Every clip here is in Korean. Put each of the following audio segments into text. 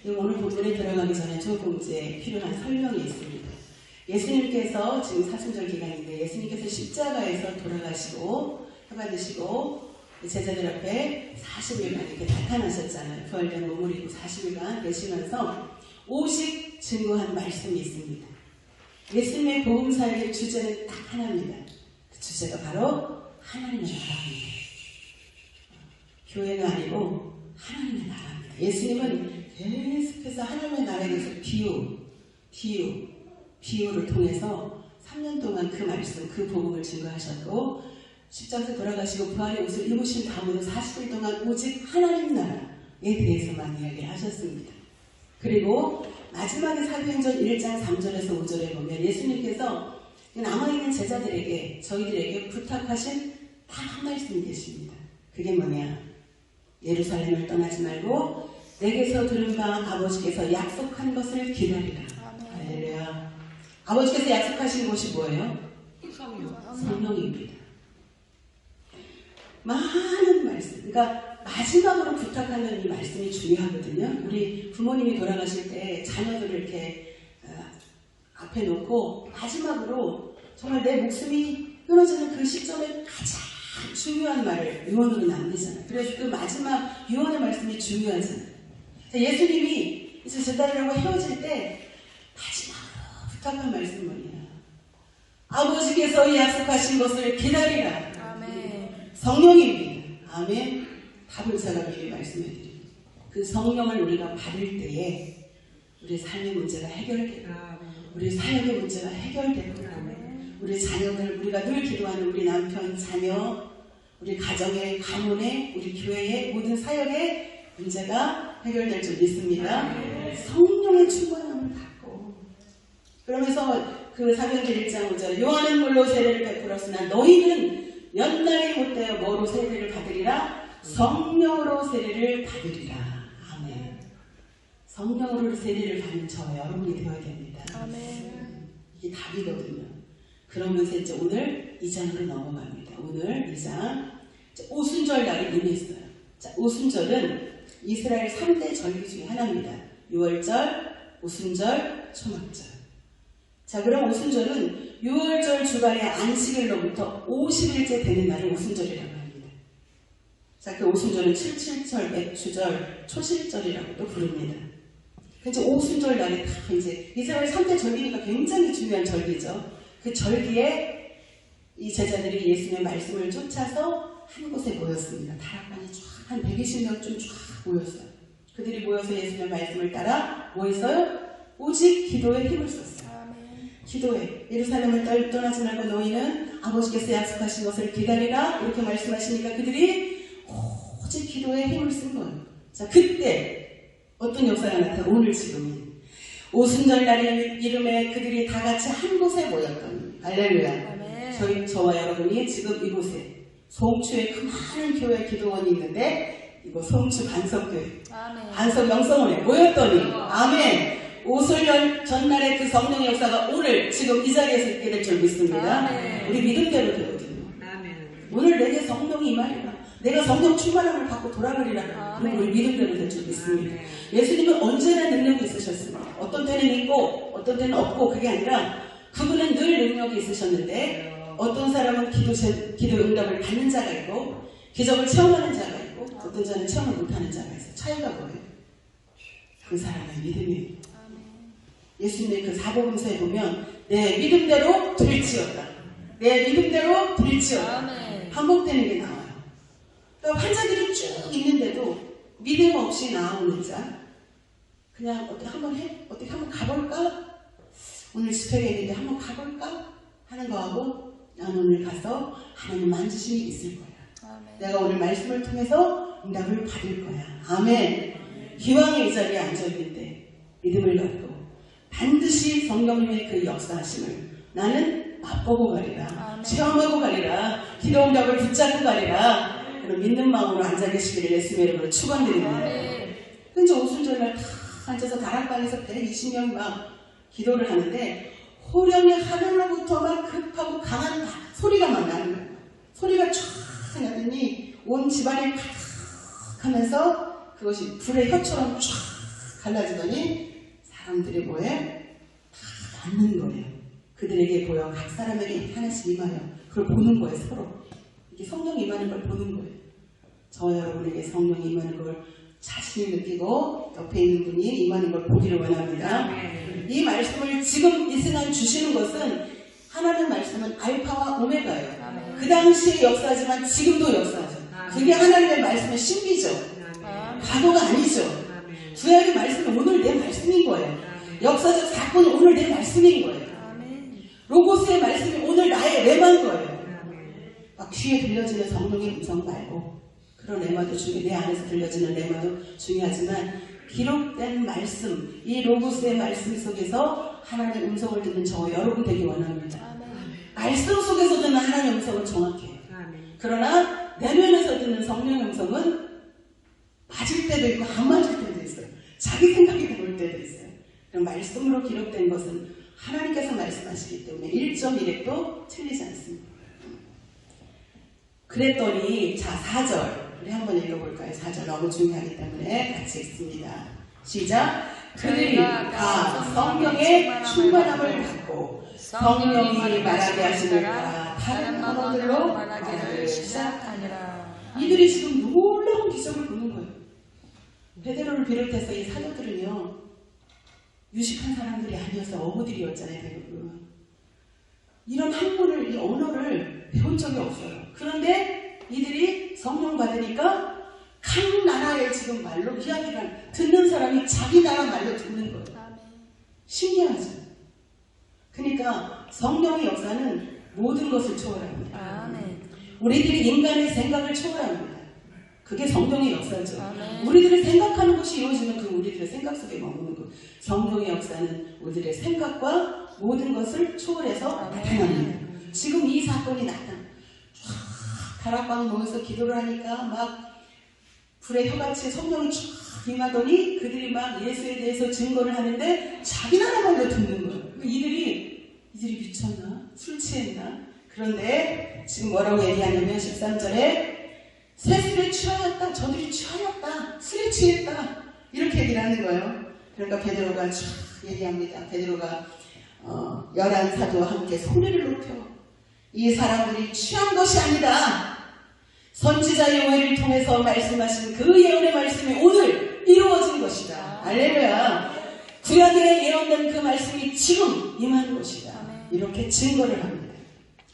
오늘 본문에 들어가기 전에 조금 이제 필요한 설명이 있습니다. 예수님께서 지금 사순절 기간인데 예수님께서 십자가에서 돌아가시고 혀받으시고 제자들 앞에 40일간 이렇게 나타나셨잖아요. 부활된 몸을 입고 40일간 계시면서 오직 증거한 말씀이 있습니다. 예수님의 복음사역의 주제는 딱 하나입니다. 그 주제가 바로 하나님의 나라입니다. 교회가 아니고 하나님의 나라입니다. 예수님은 계속해서 하나님의 나라에 대해서 비유를 통해서 3년 동안 그 말씀, 그 복음을 증거하셨고 십자가에서 돌아가시고 부활의 옷을 입으신 다음에도 40일 동안 오직 하나님 나라에 대해서만 이야기를 하셨습니다. 그리고 마지막에 사도행전 1장 3절에서 5절에 보면 예수님께서 남아있는 제자들에게 저희들에게 부탁하신 딱 한 말씀이 계십니다. 그게 뭐냐? 예루살렘을 떠나지 말고 내게서 들은 바 아버지께서 약속한 것을 기다리라. 할렐루야. 아버지께서 약속하신 것이 뭐예요? 성령입니다. 많은 말씀. 그러니까 마지막으로 부탁하는 이 말씀이 중요하거든요. 우리 부모님이 돌아가실 때 자녀들을 이렇게 앞에 놓고 마지막으로 정말 내 목숨이 끊어지는 그 시점에 가장 중요한 말을 유언으로 남기잖아요. 그래서 그 마지막 유언의 말씀이 중요하잖아요. 예수님이 이제 제자들하고 헤어질 때 마지막으로 부탁한 말씀은 뭐냐? 아버지께서 약속하신 것을 기다리라. 아멘. 성령입니다. 아멘. 답을 제가 미리 말씀해드립니다. 그 성령을 우리가 받을 때에 우리 삶의 문제가 해결되고 우리 사역의 문제가 해결되고 우리 자녀들, 우리가 늘 기도하는 우리 남편, 자녀, 우리 가정의, 가문의, 우리 교회의 모든 사역의 문제가 해결될 줄 믿습니다. 성령의 충만함을 받고 그러면서 그 사도행전 1장 5절 요한은 물로 세례를 베풀었으나 너희는 연단이 못되어 뭐로 세례를 받으리라? 성령으로 세례를 받으리라. 아멘. 성령으로 세례를 받는 저 여러분이 되어야 됩니다. 아멘. 이게 답이거든요. 그러면서 이제 오늘 2장으로 넘어갑니다. 오늘 2장 오순절 날이 임했어요. 자, 오순절은 이스라엘 3대 절기 중에 하나입니다. 6월절, 오순절, 초막절. 자, 그럼 오순절은 6월절 주간의 안식일로부터 50일째 되는 날을 오순절이라고 합니다. 자, 그 오순절은 칠칠절, 맥주절, 초실절이라고도 부릅니다. 이제 오순절 날이 다 이제 이스라엘 3대 절기니까 굉장히 중요한 절기죠. 그 절기에 이 제자들이 예수님의 말씀을 쫓아서 한 곳에 모였습니다. 다락방이 쫙 한 120명쯤 쫙 모였어요. 그들이 모여서 예수님의 말씀을 따라 뭐 했어요? 오직 기도에 힘을 썼어요. 기도에 예루살렘을 떠나지 말고 너희는 아버지께서 약속하신 것을 기다리라 이렇게 말씀하시니까 그들이 오직 기도에 힘을 쓴 거예요. 자, 그때 어떤 역사가 나타나 오늘 지금은 오순절 날의 이름에 그들이 다 같이 한 곳에 모였던 할렐루야. 저와 여러분이 지금 이곳에 송추에 그 많은 교회 기도원이 있는데 이곳 송추 반석교회 반석 영성원에 모였더니 아멘. 오순절 전날의 그 성령의 역사가 오늘 지금 이 자리에서 있게 될 줄 믿습니다. 아멘. 우리 믿음대로 되거든요. 아멘. 오늘 내게 성령이 임하리라. 내가 성령 충만함을 받고 돌아가리라. 그럼 우리 믿음대로 될 줄 믿습니다. 아멘. 예수님은 언제나 능력이 있으셨습니다. 어떤 때는 있고 어떤 때는 없고 그게 아니라 그분은 늘 능력이 있으셨는데 어떤 사람은 기도 응답을 받는 자가 있고 기적을 체험하는 자가 있고 어떤 자는 체험을 못하는 자가 있어요. 차이가 뭐예요? 그 사람의 믿음이에요. 예수님의 그 사복음서에 보면 내 믿음대로 될지어다. 내 믿음대로 될지어다. 반복되는 게 나와요. 그러니까 환자들이 쭉 있는데도 믿음 없이 나오는 자 그냥 어떻게 한번 해? 어떻게 한번 가볼까? 오늘 집회가 있는데 한번 가볼까? 하는 거하고 난 오늘 가서 하나님 만지심이 있을 거야. 아멘. 내가 오늘 말씀을 통해서 응답을 받을 거야. 아멘. 기왕에 이 자리에 앉아있는데 믿음을 갖고 반드시 성령님의 그 역사하심을 나는 맛보고 가리라. 아멘. 체험하고 가리라. 기도 응답을 붙잡고 가리라. 그런 믿는 마음으로 앉아 계시기를 예수님의 이름으로 축원드립니다. 근데 오순절날 다 앉아서 다락방에서 120명 막 기도를 하는데 호령이 하늘로부터 막 급하고 강한 소리가 막 나는 거예요. 소리가 쫙 나더니 온 집안을 가득하면서 그것이 불의 혀처럼 쫙 갈라지더니 사람들이 뭐해? 다 앉는 거예요. 그들에게 보여 각 사람에게 하나씩 임하여 그걸 보는 거예요. 서로 이게 성령이 임하는 걸 보는 거예요. 저 여러분에게 성령이 임하는 걸 자신이 느끼고 옆에 있는 분이 임하는 걸 보기를 원합니다. 이 말씀을 지금 이 순간 주시는 것은 하나님 말씀은 알파와 오메가예요. 그 당시에 역사하지만 지금도 역사하죠. 그게 하나님의 말씀의 신비죠. 과거가 아니죠. 구약의 말씀은 오늘 내 말씀인 거예요. 역사적 사건은 오늘 내 말씀인 거예요. 로고스의 말씀이 오늘 나의 레마인 거예요. 막 귀에 들려지는 성령의 음성 말고 그런 레마도 중요해. 내 안에서 들려지는 레마도 중요하지만 기록된 말씀, 이 로고스의 말씀 속에서 하나님의 음성을 듣는 저와 여러분 되기 원합니다. 말씀 속에서 듣는 하나님의 음성은 정확해요. 그러나 내면에서 듣는 성령의 음성은 맞을 때도 있고 안 맞을 때도 있어요. 자기 생각이 들을 때도 있어요. 그럼 말씀으로 기록된 것은 하나님께서 말씀하시기 때문에 1.1획도 틀리지 않습니다. 그랬더니 자 4절 우리 한번 읽어볼까요? 4절 너무 중요하기 때문에 같이 읽습니다. 시작. 그들이 다 성령의 충만함을 받고 성령이 말하게 하시는 따라 다른 언어들로 말하기를 시작하니라. 이들이 지금 놀라운 기적을 보는 거예요. 베드로를 비롯해서 이 사도들은요 유식한 사람들이 아니어서 어부들이었잖아요. 대부분 이런 학문을, 이 언어를 배운 적이 없어요. 그런데 이들이 성령 받으니까 각 나라의 지금 말로 이야기를 듣는 사람이 자기 나라 말로 듣는 거예요. 신기하죠. 그러니까 성령의 역사는 모든 것을 초월합니다. 우리들이 인간의 생각을 초월합니다. 그게 성령의 역사죠. 우리들이 생각하는 것이 이루어지면 그 우리들의 생각 속에 머무는 것. 성령의 역사는 우리들의 생각과 모든 것을 초월해서 나타납니다. 지금 이 사건이 나타나. 다락방 모여서 기도를 하니까 막 불의 혀같이 성령이 쫙 임하더니 그들이 막 예수에 대해서 증거를 하는데 자기 나라 말로 듣는 거예요. 이들이 미쳤나? 술 취했나? 그런데 지금 뭐라고 얘기하냐면 13절에 새 술에 취하였다. 저들이 취하였다. 술에 취했다. 이렇게 얘기를 하는 거예요. 그러니까 베드로가 쫙 얘기합니다. 베드로가 11사도와 함께 소리를 높여 이 사람들이 취한 것이 아니다. 선지자의 오해를 통해서 말씀하신 그 예언의 말씀이 오늘 이루어진 것이다. 할렐루야. 구약에 예언된 그 말씀이 지금 임하는 것이다. 이렇게 증거를 합니다.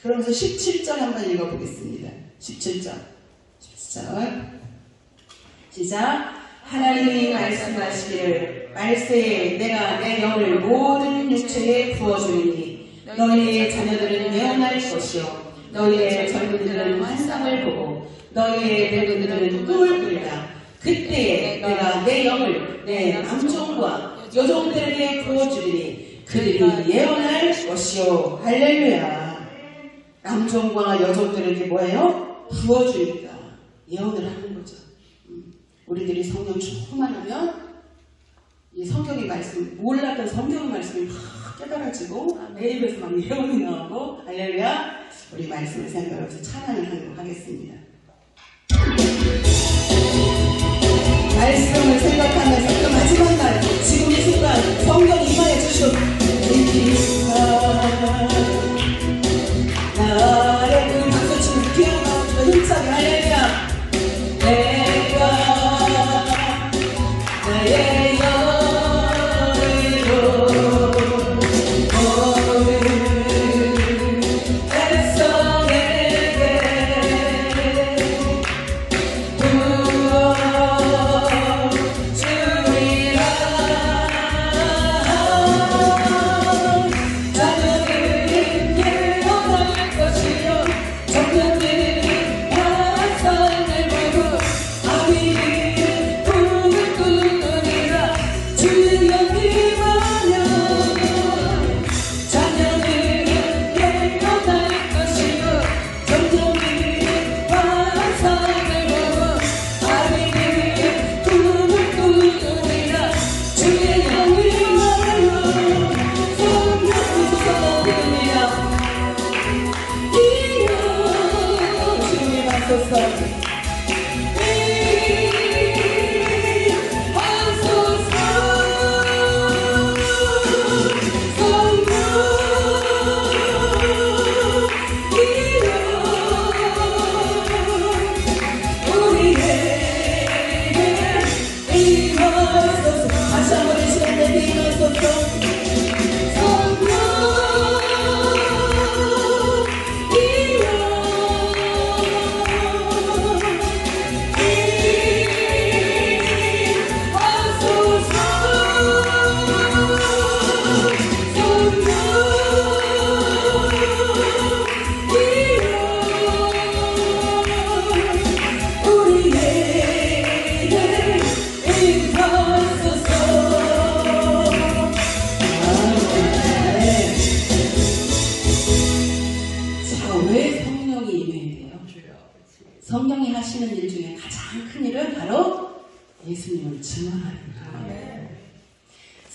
그러면서 17절 한번 읽어보겠습니다. 17절 시작. 하나님이 말씀하시기를 말세에 내가 내 영을 모든 육체에 부어주리니 너희의 자녀들은 예언할 것이요 너희의 젊은이들은 환상을 보고 너희의 늙은이들은 꿈을 꿀다. 그때에 내가 내 영을 내 남종과 여종들에게 부어주리니 그들이 예언할 것이요. 할렐루야. 남종과 여종들에게 뭐예요? 부어주니까 예언을 하는 거죠. 우리들이 성령 충만하면 이 성경의 말씀, 몰랐던 성경의 말씀이 막 깨달아지고 내 입에서 막 예언이 나오고 할렐루야. 우리 말씀을 생각하면서 찬양을 하겠습니다. 말씀을 생각하면서 그 마지막 날 지금 이 순간 성경 임하여 주시오. 나의 그 박수치는 기억나오니까 힘차게 할렐루야. 내가 나의 영으로 오늘 백성에게 부어주리라. 자녀들은 예언할 것이요 청년들은 환상을 보고 아비들은 꿈을 꾸느니라. 주의 영임하여 자녀들은 예언할 것이요 청년들은 환상을 보고 아비들은 꿈을 꾸느니라. 주의 영임하여 성령이 쏟아지느니라. 이여 주님 하소서. 하소서.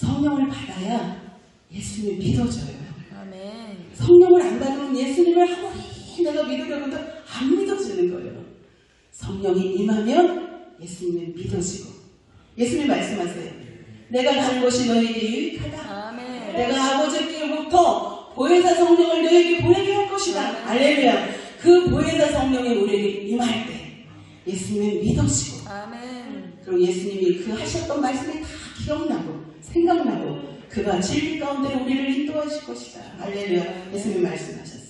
성령을 받아야 예수님을 믿어져요. 아멘. 성령을 안 받으면 예수님을 아무리 내가 믿으려고 해도 안 믿어지는 거예요. 성령이 임하면 예수님을 믿어지고, 예수님 말씀하세요. 내가 가는 곳이 너에게 유익하다. 아멘. 내가 아버지께로부터 보혜사 성령을 너에게 보내게 할 것이다. 알렐루야. 그 보혜사 성령이 우리에게 임할 때 예수님을 믿어지고, 아멘. 그리고 예수님이 그 하셨던 말씀이 다 기억나고 생각나고 그가 진리 가운데 우리를 인도하실 것이다. 할렐루야. 예수님이 말씀하셨어요.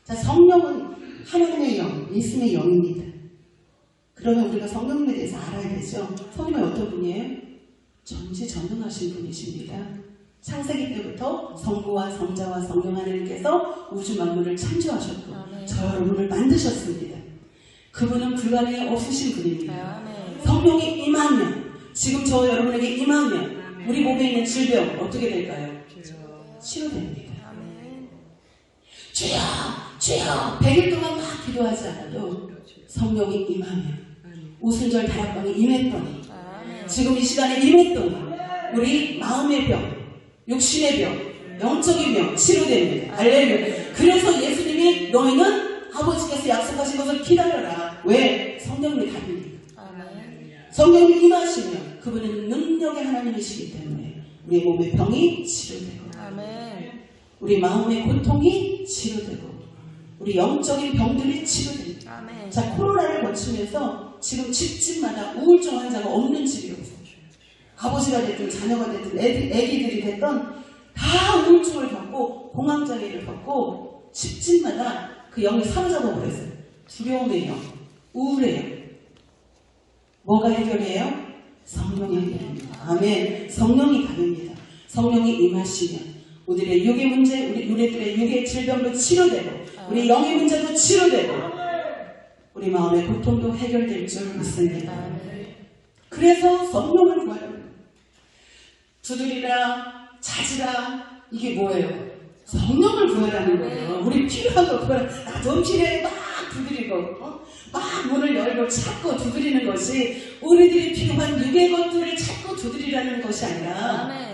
자, 성령은 하나님의 영, 예수님의 영입니다. 그러면 우리가 성령님에 대해서 알아야 되죠. 성령이 어떤 분이에요? 전지전능하신 분이십니다. 창세기 때부터 성부와 성자와 성령 하나님께서 우주 만물을 창조하셨고 저 여러분을 만드셨습니다. 그분은 불가능이 없으신 분입니다. 성령이 임하면, 지금 저 여러분에게 임하면 우리 몸에 있는 질병 어떻게 될까요? 치료됩니다. 주여 주여 100일 동안 막 기도하지 않아도 성령이 임하면, 오순절 다락방에 임했더니, 지금 이 시간에 임했더니 우리 마음의 병, 육신의 병, 영적인 병 치료됩니다. 할렐루야. 그래서 예수님이 너희는 아버지께서 약속하신 것을 기다려라. 왜? 성령님이 답입니다. 성령이 임하시면 그분은 능력의 하나님이시기 때문에 우리 몸의 병이 치료되고, 우리 마음의 고통이 치료되고, 우리 영적인 병들이 치료됩니다. 자, 코로나를 거치면서 지금 집집마다 우울증 환자가 없는 집이 없어요. 아버지가 됐든 자녀가 됐든 애기들이 됐든 다 우울증을 겪고 공황장애를 겪고 집집마다 그 영이 사로잡아 버렸어요. 두려움의 영, 우울의 영. 뭐가 해결해요? 성령이 해결합니다. 아멘. 성령이 답입니다. 성령이 임하시면 우리들의 육의 문제, 우리들의 육의 질병도 치료되고, 우리 영의 문제도 치료되고, 우리 마음의 고통도 해결될 줄 믿습니다. 그래서 성령을 구하라. 두드리라, 찾으라, 이게 뭐예요? 성령을 구하라는 거예요. 우리 필요한 거 구하라. 나도 필요해. 막 두드리고, 막 문을 열고 찾고 두드리는 것이, 우리들이 필요한 육의 것들을 찾고 두드리라는 것이 아니라,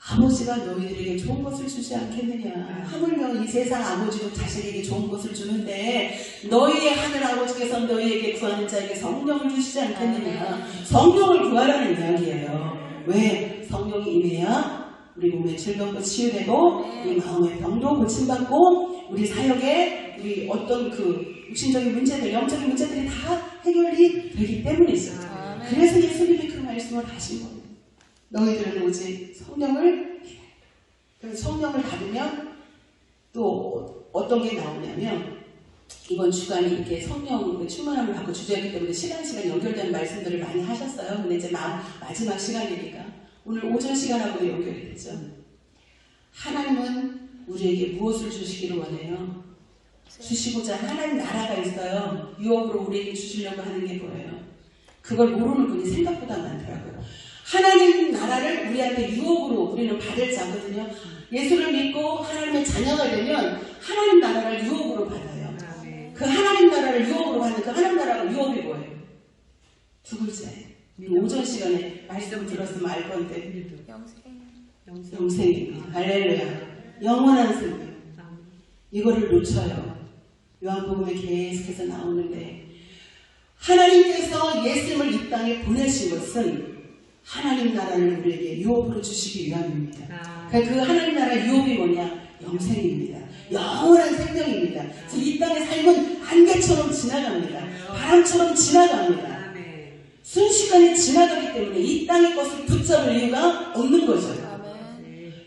아버지가 너희들에게 좋은 것을 주지 않겠느냐. 하물며 이 세상 아버지도 자식에게 좋은 것을 주는데 너희의 하늘 아버지께서 너희에게 구하는 자에게 성령을 주시지 않겠느냐. 성령을 구하라는 이야기예요. 왜? 성령이 임해야 우리 몸의 질병도 치유되고, 우리 마음의 병도 고침받고, 우리 사역에 우리 어떤 그 육신적인 문제들, 영적인 문제들이 다 해결이 되기 때문이죠. 그래서 예수님이 그 말씀을 하신 겁니다. 너희들은 오직 성령을, 그래서 성령을 받으면 또 어떤 게 나오냐면, 이번 주간이 이렇게 성령 충만함을 받고 주제였기 때문에 시간 연결되는 말씀들을 많이 하셨어요. 근데 이제 마지막 시간이니까 오늘 오전 시간하고도 연결이 되죠. 하나님은 우리에게 무엇을 주시기를 원해요? 주시고자 하나님 나라가 있어요. 유업으로 우리에게 주시려고 하는 게 뭐예요? 그걸 모르는 분이 생각보다 많더라고요. 하나님 나라를 우리한테 유업으로 우리는 받을 자거든요. 예수를 믿고 하나님의 자녀가 되면 하나님 나라를 유업으로 받아요. 그 하나님 나라를 유업으로 받는 그 하나님 나라가 유업이 뭐예요? 두 글자예요. 오전 시간에 말씀을 들었으면 알 건데, 영생입니다. 할렐루야. 영원한 생명. 이거를 놓쳐요. 요한복음에 계속해서 나오는데, 하나님께서 예수님을 이 땅에 보내신 것은 하나님 나라를 우리에게 유업으로 주시기 위함입니다. 그 하나님 나라 유업이 뭐냐? 영생입니다. 영원한 생명입니다. 그래서 이 땅의 삶은 안개처럼 지나갑니다. 바람처럼 지나갑니다. 순식간에 지나가기 때문에 이 땅의 것을 붙잡을 이유가 없는 거죠.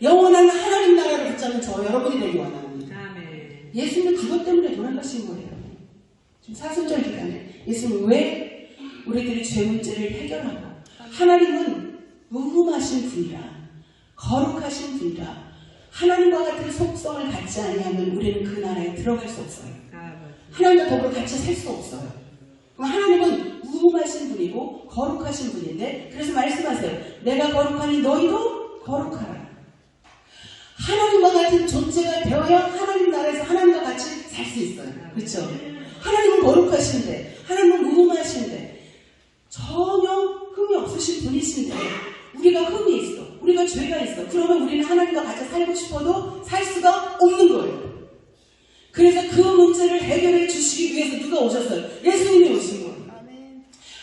영원한 하나님 나라를 붙잡는 저 여러분이 되기 원합니다. 예수님은 그것 때문에 돌아가신 거예요. 지금 사순절 기간에 예수님은 왜 우리들이 죄 문제를 해결하고, 하나님은 무흠하신 분이라, 거룩하신 분이라, 하나님과 같은 속성을 갖지 아니하면 우리는 그 나라에 들어갈 수 없어요. 하나님과 더불어 같이 살 수 없어요. 하나님은 무흠하신 분이고 거룩하신 분인데, 그래서 말씀하세요. 내가 거룩하니 너희도 거룩하라. 하나님과 같은 존재가 되어야 하나님 나라에서 하나님과 같이 살 수 있어요. 그렇죠? 하나님은 거룩하신데, 하나님은 무흠하신데 전혀 흠이 없으신 분이신데 우리가 흠이 있어. 우리가 죄가 있어. 그러면 우리는 하나님과 같이 살고 싶어도 살 수가 없는 거예요. 그래서 그 문제를 해결해 주시기 위해서 누가 오셨어요? 예수님이 오신 거예요.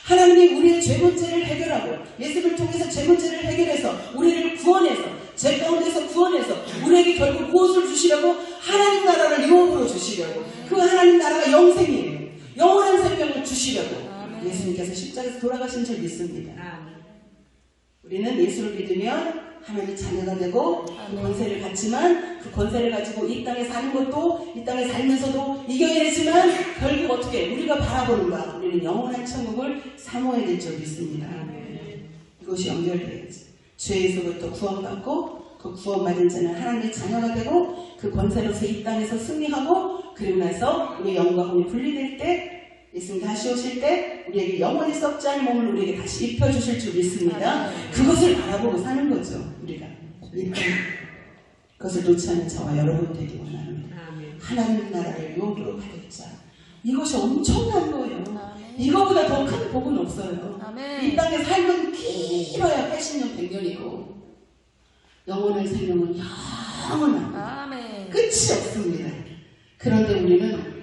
하나님이 우리의 죄 문제를 해결하고 예수를 통해서 죄 문제를 해결해서 우리를 구원해서 죄 가운데서 구원해서 우리에게 결국 무엇을 주시려고? 하나님 나라를 유업으로 주시려고. 그 하나님 나라가 영생이에요. 영원한 생명을 주시려고 예수님께서 십자가에서 돌아가신 줄 믿습니다. 우리는 예수를 믿으면 하나님의 자녀가 되고 그 권세를 갖지만 그 권세를 가지고 이 땅에 사는 것도 이 땅에 살면서도 이겨내지만 결국 어떻게 우리가 바라보는 바 우리는 영원한 천국을 사모해야 될 줄 믿습니다. 이것이 연결되어야지. 죄에서부터 구원받고 그 구원받은 자는 하나님의 자녀가 되고 그 권세로서 이 땅에서 승리하고 그리고 나서 우리의 영광이 분리될 때 예수님 다시 오실 때 우리에게 영원히 썩지 않은 몸을 우리에게 다시 입혀주실 줄 믿습니다. 그것을 바라보고 사는 거죠. 우리가 그것을 놓지 않는 저와 여러분 되기 원합니다. 하나님 나라를 유업으로 받을 자. 이것이 엄청난 거예요. 이거보다 더 큰 복은 없어요. 이 땅에 삶은 길어야 80년 100년이고 영원한 생명은 영원한 끝이 없습니다. 그런데 우리는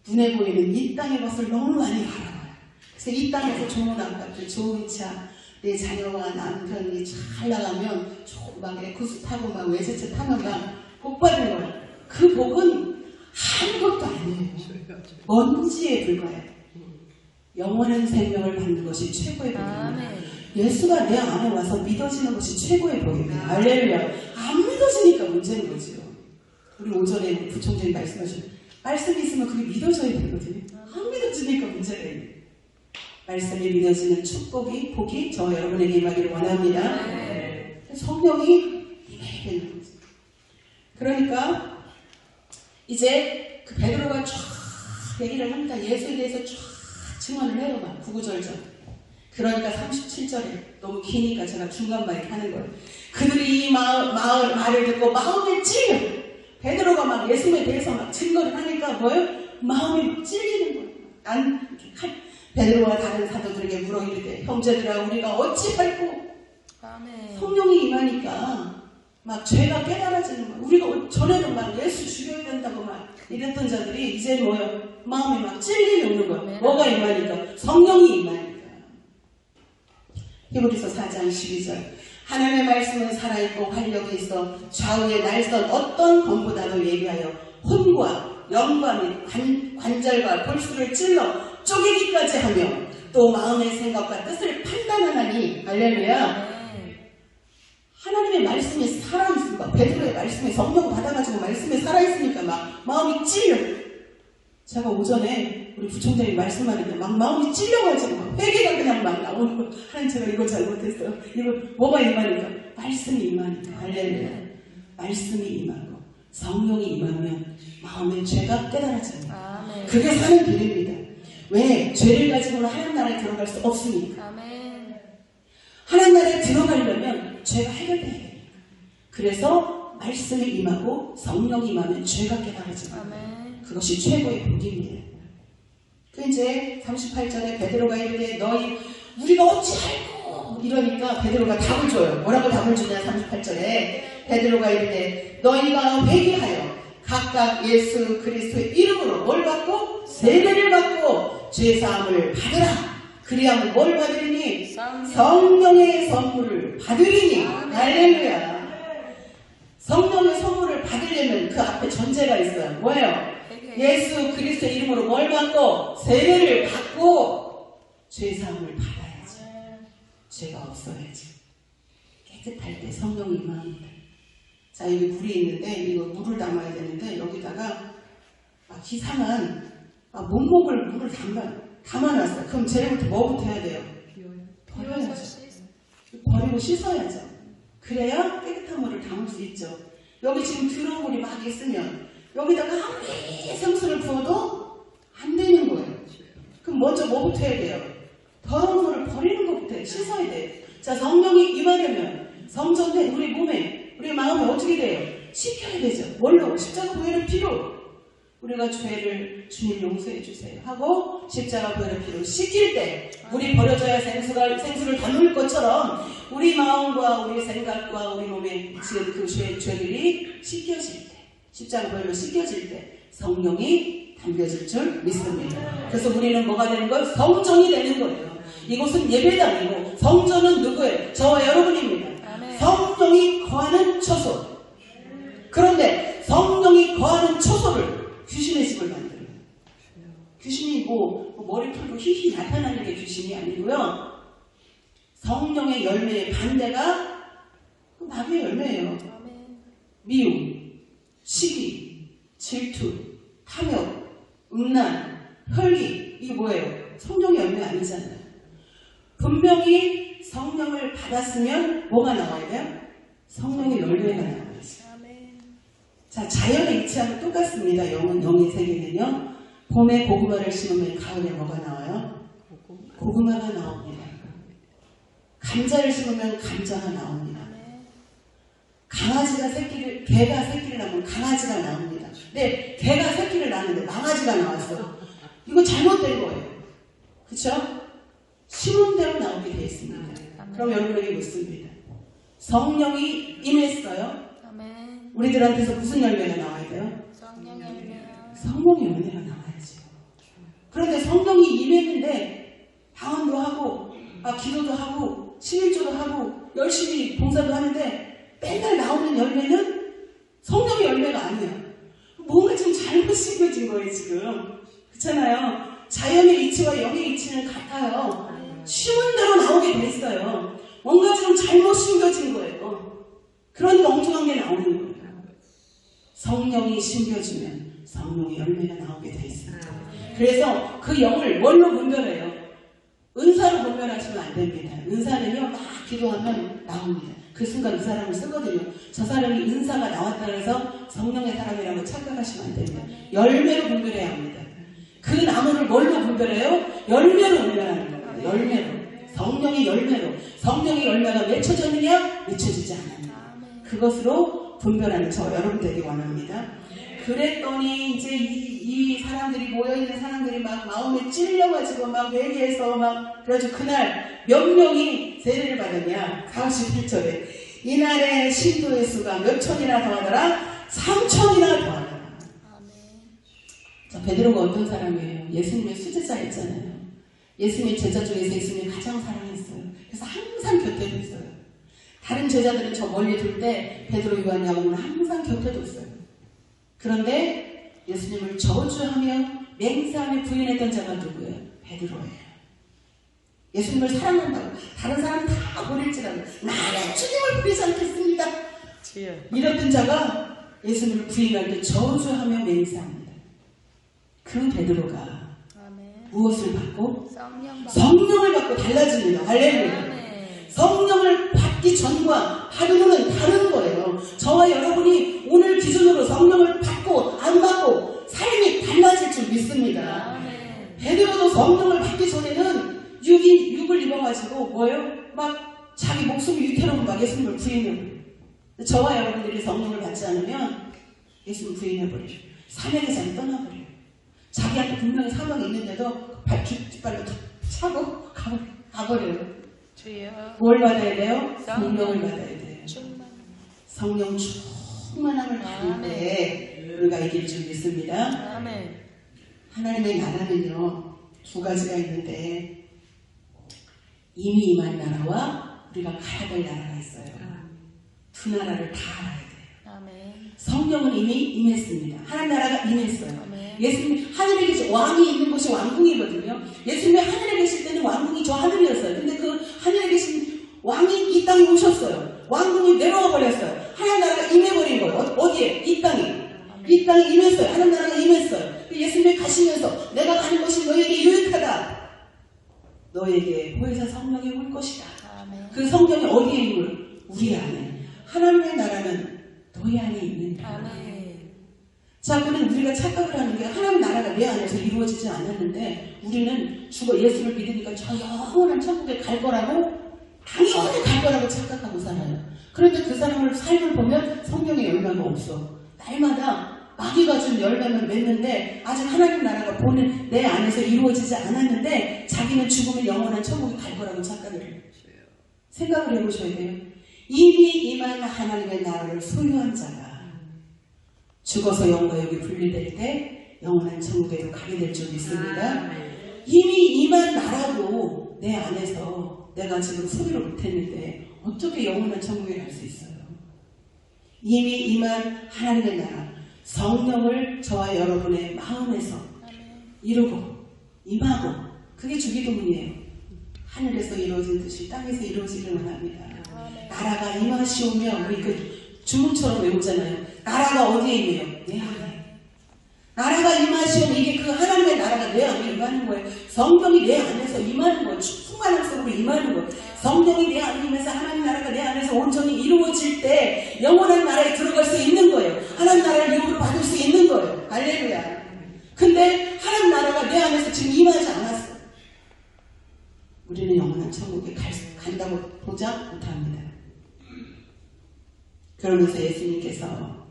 눈에 보이는 이 땅의 것을 너무 많이 바라봐요. 그래서 이 땅에서 좋은 아파트, 좋은 차, 내 자녀와 남편이 잘 나가면 막 에코스 타고 막 외제차 타면 막 복 받는 거예요. 그 복은 아무것도 아니에요. 먼지에 불과해요. 영원한 생명을 받는 것이 최고의 복입니다. 예수가 내 안에 와서 믿어지는 것이 최고의 복입니다. 할렐루야. 안 믿어지니까 문제인 거죠. 우리 오전에 부총장님 말씀하셨는데 말씀이 있으면 그게 믿어져야 되거든요. 안 믿어지니까 문제가 있네요. 말씀이 믿어지는 축복이, 복이 저와 여러분에게 임하기를 원합니다. 성령이 임해야 되는 거죠. 그러니까 이제 그 베드로가 쫙 얘기를 합니다. 예수에 대해서 쫙 증언을 해요. 막 구구절절. 그러니까 37절에 너무 기니까 제가 중간말에 하는 거예요. 그들이 이 말을 듣고 마음에 찔려. 베드로가 막 예수에 대해서 막 증거를 하니까 뭐예요? 마음이 찔리는 거예요. 베드로와 다른 사도들에게 물어 이르되 형제들아 우리가 어찌할꼬? 성령이 임하니까 막 죄가 깨달아지는 거예요. 우리가 전에는 막 예수 죽여야 된다고 막 이랬던 자들이 이제 뭐예요? 마음이 막 찔림이 오는 거예요. 뭐가 임하니까? 성령이 임하니까. 히브리서 4장 12절 하나님의 말씀은 살아있고 활력이 있어 좌우의 날선 어떤 검보다도 예비하여 혼과 영과 및 관절과 골수를 찔러 쪼개기까지 하며 또 마음의 생각과 뜻을 판단하나니 할렐루야. 하나님의 말씀이 살아있으니까 베드로의 말씀에 성령 받아가지고 말씀에 살아있으니까 막 마음이 찔려. 제가 오전에 우리 부총장님 말씀하는데 막 마음이 찔려가지고 막 회개가 그냥 막 나오는 거. 하나님 제가 이거 잘못했어요. 이거 뭐가 임하니까? 말씀이 임하니까. 할렐루야. 말씀이 임하고 성령이 임하면 마음의 죄가 깨달아집니다. 그게 사는 길입니다. 왜? 죄를 가지고는 하나님 나라에 들어갈 수 없으니까. 하나님 나라에 들어가려면 죄가 해결돼야 됩니다. 그래서 말씀이 임하고 성령이 임하면 죄가 깨달아집니다. 그것이 최고의 복입니다. 그 이제 38절에 베드로가 이르되 너희 우리가 어찌할꼬 이러니까 베드로가 답을 줘요. 뭐라고 답을 주냐 38절에 베드로가 이르되 너희가 회개하여 각각 예수 그리스도의 이름으로 뭘 받고? 세례를 받고 죄사함을 받으라. 그리하면 뭘 받으리니? 성령의 선물을 받으리니. 할렐루야. 성령의 선물을 받으려면 그 앞에 전제가 있어요. 뭐예요? 예수 그리스도의 이름으로 뭘 받고? 세례를 받고 죄사함을 받아야지. 죄가 없어야지. 깨끗할 때 성령이 임합니다. 자, 여기 물이 있는데 이거 물을 담아야 되는데 여기다가 이상한 몸목을 물을 담아놨어요. 그럼 쟤네부터 뭐부터 해야 돼요? 버려야죠. 버리고 씻어야죠. 그래야 깨끗한 물을 담을 수 있죠. 여기 지금 더러운 물이 막 있으면 여기다가 아무리 생수를 부어도 안 되는 거예요. 그럼 먼저 뭐부터 해야 돼요? 더러운 물을 버리는 것부터 해요. 씻어야 돼요. 자, 성령이 임하려면 성전에 우리 몸에 우리 마음이 어떻게 돼요? 씻겨야 되죠. 뭘로? 십자가 보혈의 피로. 우리가 죄를 주님 용서해 주세요 하고 십자가 보혈의 피로 씻길 때 물이 버려져야 생수를 담을 것처럼 우리 마음과 우리 생각과 우리 몸에 지은 그 죄들이 씻겨질 때, 십자가 보혈로 씻겨질 때 성령이 담겨질 줄 믿습니다. 그래서 우리는 뭐가 되는 거예요? 성전이 되는 거예요. 이곳은 예배당이고 성전은 누구예요? 저와 여러분입니다. 성령이 거하는 처소. 그런데 성령이 거하는 처소를 귀신의 집을 만들어요. 귀신이 머리 풀고 히히 나타나는 게 귀신이 아니고요. 성령의 열매의 반대가 마귀의 열매예요. 미움, 시기, 질투, 탐욕, 음란, 혈기. 이게 뭐예요? 성령의 열매 아니잖아요. 분명히 성령을 받았으면 뭐가 나와야 돼요? 성령의 열매가 나와야죠. 자, 자연의 이치하고 똑같습니다. 영의 세계는요. 봄에 고구마를 심으면 가을에 뭐가 나와요? 고구마가 나옵니다. 감자를 심으면 감자가 나옵니다. 개가 새끼를 낳으면 강아지가 나옵니다. 근데 개가 새끼를 낳는데 망아지가 나왔어. 이거 잘못된 거예요. 그쵸? 심은 대로 나오게 되어 있습니다. 그럼 여러분에게 묻습니다. 성령이 임했어요. 우리들한테서 무슨 열매가 나와야 돼요? 성령의 열매가 나와야지. 그런데 성령이 임했는데 방언도 하고 기도도 하고 11조도 하고 열심히 봉사도 하는데 맨날 나오는 열매는 성령의 열매가 아니에요. 뭔가 좀 잘못 심겨진 거예요 지금. 그렇잖아요. 자연의 이치와 영의 이치는 같아요. 심은 대로 나오게 됐어요. 뭔가 좀 잘못 심겨진 거예요. 그러니까 엉뚱한 게 나오는 거예요. 성령이 심겨주면 성령의 열매가 나오게 돼 있습니다. 그래서 그 영을 뭘로 분별해요? 은사로 분별하시면 안 됩니다. 은사는요 막 기도하면 나옵니다. 그 순간 그 사람을 쓰거든요. 저 사람이 은사가 나왔다 해서 성령의 사람이라고 착각하시면 안 됩니다. 열매로 분별해야 합니다. 그 나무를 뭘로 분별해요? 열매로 분별하는 겁니다. 열매로. 성령의 열매로. 성령의 열매가 맺혀졌느냐? 맺혀지지 않았느냐. 그것으로 분별하는 저 여러분 되기 원합니다. 그랬더니 이제 이 사람들이 모여있는 사람들이 막 마음에 찔려가지고 막 회개해서 그래가지고 그날 몇 명이 세례를 받았냐? 41절에 이날의 신도의 수가 몇 천이나 더하더라? 3천이나 더하더라. 자, 베드로가 어떤 사람이에요? 예수님의 수제자였잖아요. 예수님의 제자 중에서 예수님이 가장 사랑했어요. 그래서 항상 곁에 뒀어요. 다른 제자들은 저 멀리 둘 때 베드로, 요한, 야고보는 항상 곁에 뒀어요. 그런데 예수님을 저주하며 맹세하며 부인했던 자가 누구예요? 베드로예요. 예수님을 사랑한다고 다른 사람 다 버릴지라도 나는 주님을 버리지 않겠습니다. 이랬던 자가 예수님을 부인할 때 저주하며 맹세합니다. 그 베드로가 무엇을 받고? 성령을 받고 달라집니다. 할렐루야. 성령을 받기 전과 받은 후는 다른 거예요. 저와 여러분이 오늘 기준으로 성령을 받고 안 받고 삶이 달라질 줄 믿습니다. 베드로도 성령을 받기 전에는 육을 입어가지고 뭐예요? 막 자기 목숨이 위태로운 막 예수님을 부인해버려요. 저와 여러분들이 성령을 받지 않으면 예수님 부인해버려요. 사명의 자리 떠나버려요. 자기한테 분명히 사명이 있는데도 뒷발로 차고 가버려요. 뭘 받아야 돼요? 성령을 받아야 돼요. 성령 충만함을 받을 때 우리가 이길 줄 믿습니다. 하나님의 나라는요 2가지가 있는데 이미 임한 나라와 우리가 가야 될 나라가 있어요. 두 나라를 다 알아야 돼요. 성령은 이미 임했습니다. 하나님 나라가 임했어요. 예수님 하늘에 계신 왕이 있는 곳이 왕궁이거든요. 예수님이 하늘에 계실 때는 왕궁이 저 하늘이었어요. 근데 그 하늘에 계신 왕이 이 땅에 오셨어요. 왕궁이 내려와 버렸어요. 하나님 나라가 임해버린 거예요. 어디에? 이 땅에. 이 땅에 임했어요. 하나님 나라가 임했어요. 예수님이 가시면서 내가 가는 것이 너에게 유익하다. 너에게 보혜사 성령이 올 것이다. 그 성령이 어디에 있는? 우리 안에. 하나님의 나라는 너희 안에 있는다. 자, 그럼 우리가 착각을 하는 게 하나님 나라가 내 안에서 이루어지지 않았는데 우리는 예수를 믿으니까 저 영원한 천국에 갈 거라고 당연히 갈 거라고 착각하고 살아요. 그런데 그 사람을 삶을 보면 성령의 열매가 없어. 날마다 마귀가 준 열매는 맺는데 아직 하나님 나라가 보는 내 안에서 이루어지지 않았는데 자기는 죽으면 영원한 천국에 갈 거라고 착각을 해요. 생각을 해보셔야 돼요. 이미 임한 하나님의 나라를 소유한 자가 죽어서 영과 육이 분리될 때 영원한 천국에도 가게 될 줄 믿습니다. 이미 임한 나라도 내 안에서 내가 지금 소유를 못했는데 어떻게 영원한 천국에 갈 수 있어요? 이미 임한 하나님의 나라, 성령을 저와 여러분의 마음에서 이루고 임하고, 그게 주기도문이에요. 하늘에서 이루어진 듯이 땅에서 이루어지기를 원합니다. 나라가 임하시오며, 우리 그 주문처럼 외우잖아요. 나라가 어디에 있네요? 내 안에. 나라가 임하시오면 이게 그 하나님의 나라가 내 안에 임하는 거예요. 성령이 내 안에서 임하는 거예요. 충만한 속으로 임하는 거예요. 성령이 내 안에 임해서 하나님 나라가 내 안에서 온전히 이루어질 때 영원한 나라에 들어갈 수 있는 거예요. 하나님 나라를 유업으로 받을 수 있는 거예요. 할렐루야. 근데 하나님 나라가 내 안에서 지금 임하지 않았어. 우리는 영원한 천국에 간다고 보장 못합니다. 그러면서 예수님께서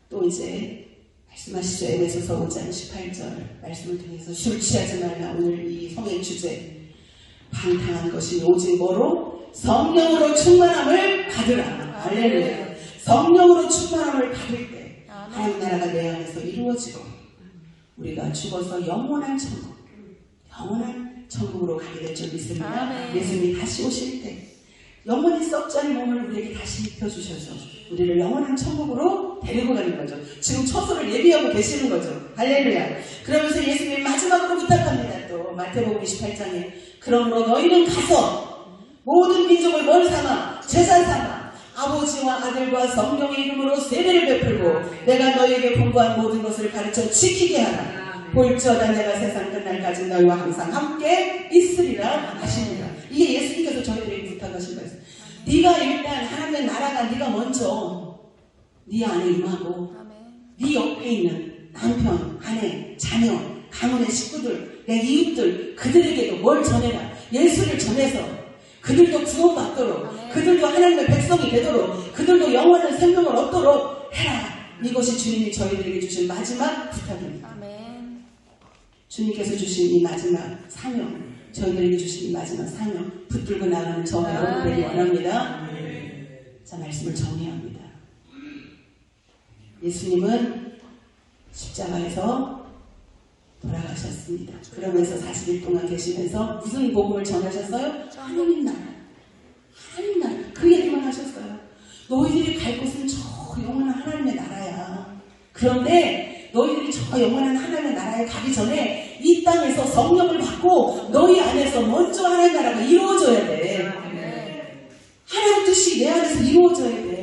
또 이제 말씀하시죠. 에베소서 5장 18절 말씀을 통해서 술 취하지 말라. 오늘 이 성의 주제, 방탕한 것이 오직 뭐로? 성령으로 충만함을 받으라. 할렐루야. 성령으로 충만함을 받을 때 하나님 나라가 내 안에서 이루어지고 우리가 죽어서 영원한 천국, 영원한 천국으로 가게 될 줄 믿습니다. 예수님이 다시 오실 때 영원히 썩지 않은 몸을 우리에게 다시 입혀주셔서 우리를 영원한 천국으로 데리고 가는 거죠. 지금 처소를 예비하고 계시는 거죠. 할렐루야. 그러면서 예수님이 마지막으로 부탁합니다. 또 마태복음 28장에 그러므로 너희는 가서 모든 민족을 뭘 삼아? 제자 삼아 아버지와 아들과 성령의 이름으로 세례를 베풀고 내가 너희에게 공부한 모든 것을 가르쳐 지키게 하라. 볼지어다 내가 세상 끝날까지 너희와 항상 함께 있으리라 하십니다. 이게 예수님께서 저희들에게 부탁하신 거예요. 네가 일단 하나님의 나라가 네가 먼저 네 안에 임하고 네 옆에 있는 남편, 아내, 자녀, 가문의 식구들, 내 이웃들, 그들에게도 뭘 전해라. 예수를 전해서 그들도 구원받도록, 그들도 하나님의 백성이 되도록, 그들도 영원한 생명을 얻도록 해라. 이것이 주님이 저희들에게 주신 마지막 부탁입니다. 주님께서 주신 이 마지막 사명, 저희들에게 주신 이 마지막 사명 붙들고 나가는 저와 여러분 되기 원합니다. 자, 말씀을 정리해야 합니다. 예수님은 십자가에서 돌아가셨습니다. 그러면서 40일 동안 계시면서 무슨 복음을 전하셨어요? 하나님 나라. 하나님 나라. 그 얘기만 하셨어요. 너희들이 갈 곳은 저 영원한 하나님의 나라야. 그런데 너희들이 저 영원한 하나님의 나라에 가기 전에 이 땅에서 성령을 받고 너희 안에서 먼저 하나님 나라가 이루어져야 돼. 하나님 뜻이 내 안에서 이루어져야 돼.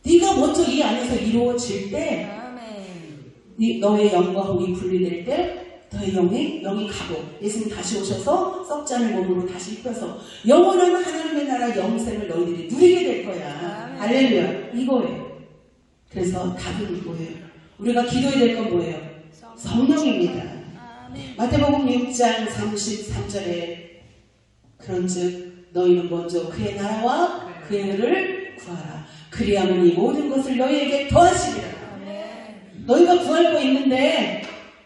네가 먼저 이 안에서 이루어질 때 너의 영과 혹이 분리될 때 너의 영이 가고 예수님 다시 오셔서 썩지 않은 몸으로 다시 입혀서 영원한 하나님의 나라 영생을 너희들이 누리게 될 거야. 할렐루야. 이거예요. 그래서 답은 뭐예요? 우리가 기도해야 될 건 뭐예요? 성령입니다. 마태복음 6장 33절에 그런즉 너희는 먼저 그의 나라와 그의 의를 구하라. 그리하면 이 모든 것을 너희에게 더하시리라. 너희가 구할 거 있는데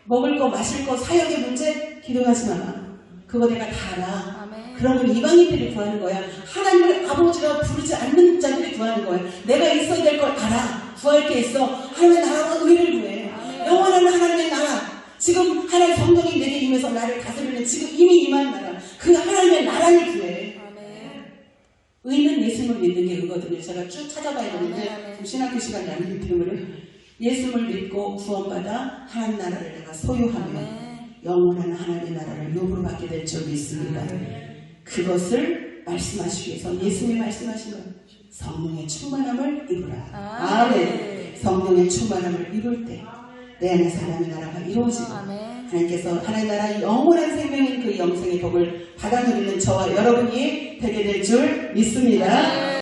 먹을 거 마실 거 사역의 문제 기도하지 마라. 그거 내가 다 알아. 그런 걸 이방인들이 구하는 거야. 하나님을 아버지라 부르지 않는 자들이 구하는 거야. 내가 있어야 될 걸 알아. 구할 게 있어. 하나님의 나라와 의를 구해. 영원한 하나님의 나라. 지금 하나님 성령이 내게 임해서 나를 다스리는 지금 이미 임한 나라. 그 하나님의 나라를 구해. 의는 예수님을 믿는 게 의거든요. 제가 쭉 찾아봐야 되는데 좀 신학교 시간이 아니기 때문에 예수님을 믿고 구원받아 하나님 나라를 내가 소유하면 영원한 하나님의 나라를 유업으로 받게 될 줄 믿습니다. 그것을 말씀하시기 위해서 예수님이 말씀하신 것 성령의 충만함을 입으라. 아멘. 성령의 충만함을 입을 때 내 안에서 하나님의 나라가 이루어지고 하나님께서 하나님의 나라 영원한 생명인 그 영생의 복을 받아 누리는 저와 여러분이 되게 될 줄 믿습니다.